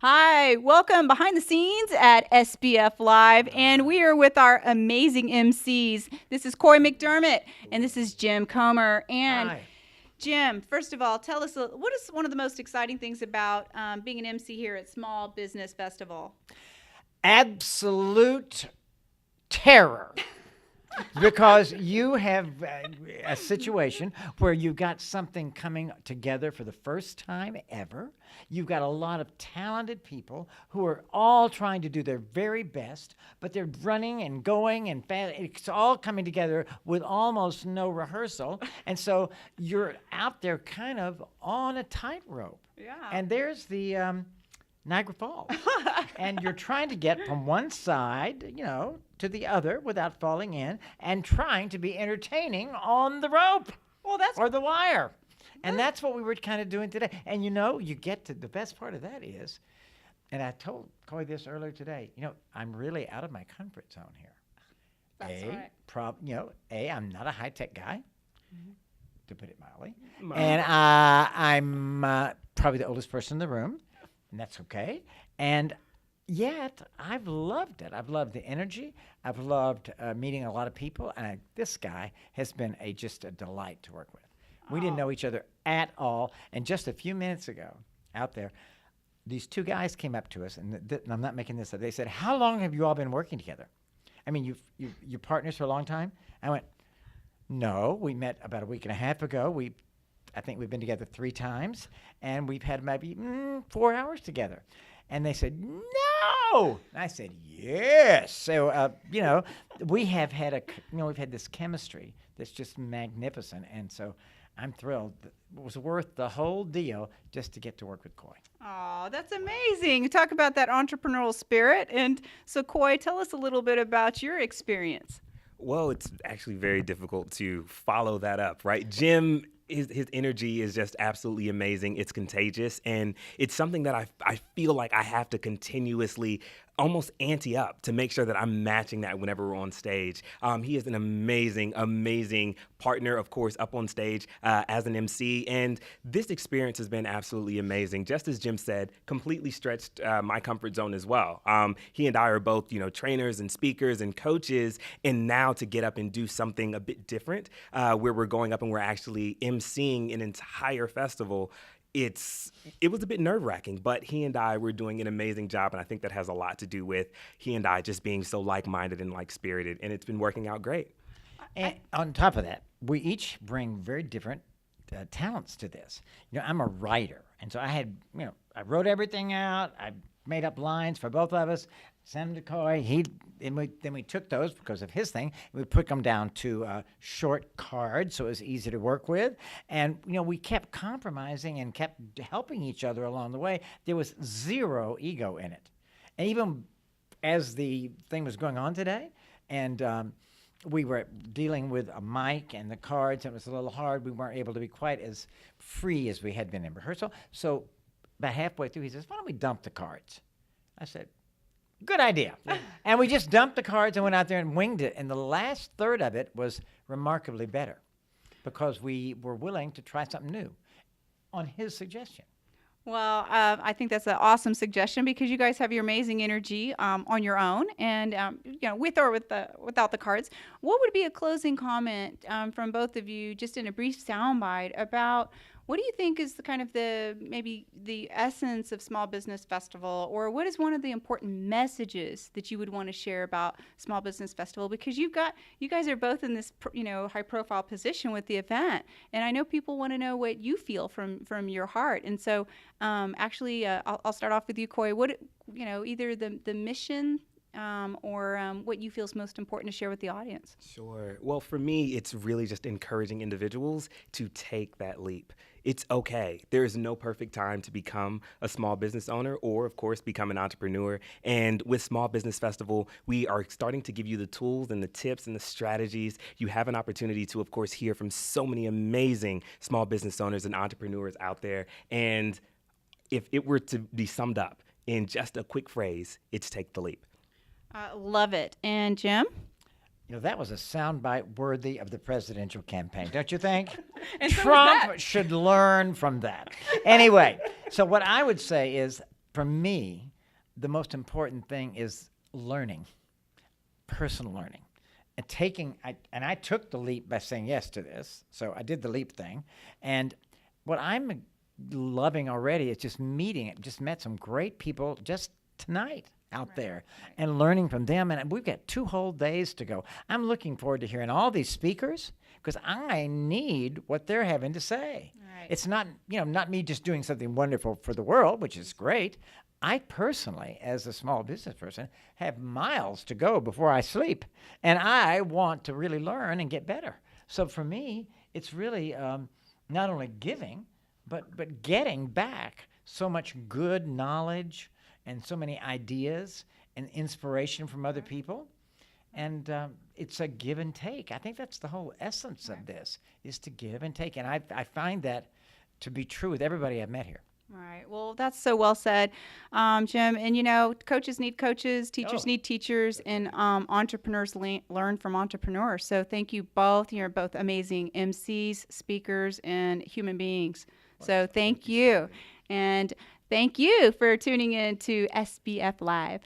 Hi, welcome behind the scenes at SBF Live, and we are with our amazing MCs. This is Koy McDermott, and this is Jim Comer. And Hi. Jim, first of all, tell us what is one of the most exciting things about being an MC here at Small Business Festival? Absolute terror. Because you have a situation where you've got something coming together for the first time ever. You've got a lot of talented people who are all trying to do their very best, but they're running and going and it's all coming together with almost no rehearsal. And so you're out there kind of on a tightrope. Yeah. And there's the Niagara Falls. And you're trying to get from one side, to the other without falling in and trying to be entertaining on the rope or the wire. And that's what we were kind of doing today. And you get to the best part of that is, and I told Koy this earlier today, I'm really out of my comfort zone here. That's right. I'm not a high-tech guy, to put it mildly. And I'm probably the oldest person in the room. And that's okay. And yet, I've loved it. I've loved the energy. I've loved meeting a lot of people. And this guy has been just a delight to work with. We didn't know each other at all. And just a few minutes ago, out there, these two guys came up to us, and I'm not making this up. They said, "How long have you all been working together? I mean, you're partners for a long time?" I went, "No, we met about a week and a half ago. I think we've been together 3 times, and we've had maybe 4 hours together." And they said, "No!" And I said, "Yes." So, we have had we've had this chemistry that's just magnificent. And so I'm thrilled. It was worth the whole deal just to get to work with Koy. Oh, that's amazing. Talk about that entrepreneurial spirit. And so, Koy, tell us a little bit about your experience. Well, it's actually very difficult to follow that up, right? Jim, his energy is just absolutely amazing. It's contagious, and it's something that I feel like I have to continuously almost ante up to make sure that I'm matching that whenever we're on stage. He is an amazing, amazing partner, of course, up on stage as an MC, and this experience has been absolutely amazing. Just as Jim said, completely stretched my comfort zone as well. He and I are both, trainers and speakers and coaches, and now to get up and do something a bit different, where we're going up and we're actually MCing an entire festival. It was a bit nerve-wracking, but he and I were doing an amazing job, and I think that has a lot to do with he and I just being so like-minded and like-spirited, and it's been working out great. And on top of that, we each bring very different talents to this. I'm a writer, and so I wrote everything out. I made up lines for both of us, sent them to Koy. Then we took those because of his thing. We put them down to short cards, so it was easy to work with. And we kept compromising and kept helping each other along the way. There was zero ego in it. And even as the thing was going on today, and we were dealing with a mic and the cards, and it was a little hard. We weren't able to be quite as free as we had been in rehearsal. So about halfway through, he says, "Why don't we dump the cards?" I said, "Good idea." And we just dumped the cards and went out there and winged it. And the last third of it was remarkably better because we were willing to try something new on his suggestion. Well, I think that's an awesome suggestion because you guys have your amazing energy on your own, and with or without the cards. What would be a closing comment from both of you, just in a brief soundbite, about what do you think is maybe the essence of Small Business Festival, or what is one of the important messages that you would want to share about Small Business Festival? Because you guys are both in this high profile position with the event, and I know people want to know what you feel from your heart. And so I'll start off with you, Koy. What either the mission or what you feel is most important to share with the audience? Sure. Well, for me, it's really just encouraging individuals to take that leap. It's okay. There is no perfect time to become a small business owner or, of course, become an entrepreneur. And with Small Business Festival, we are starting to give you the tools and the tips and the strategies. You have an opportunity to, of course, hear from so many amazing small business owners and entrepreneurs out there. And if it were to be summed up in just a quick phrase, it's take the leap. Love it. And Jim? That was a soundbite worthy of the presidential campaign, don't you think? And so Trump should learn from that. Anyway, so what I would say is for me, the most important thing is learning, personal learning. And I took the leap by saying yes to this. So I did the leap thing. And what I'm loving already is just met some great people just tonight out there and learning from them. And we've got 2 whole days to go. I'm looking forward to hearing all these speakers because I need what they're having to say. Right. It's not me just doing something wonderful for the world, which is great. I personally, as a small business person, have miles to go before I sleep, and I want to really learn and get better. So for me, it's really not only giving, but getting back so much good knowledge and so many ideas and inspiration from other people. And it's a give and take. I think that's the whole essence of this, is to give and take. And I find that to be true with everybody I've met here. All right. Well, that's so well said, Jim. And, coaches need coaches, teachers need teachers, and entrepreneurs learn from entrepreneurs. So thank you both. You're both amazing MCs, speakers, and human beings. So thank you. And thank you for tuning in to SBF Live.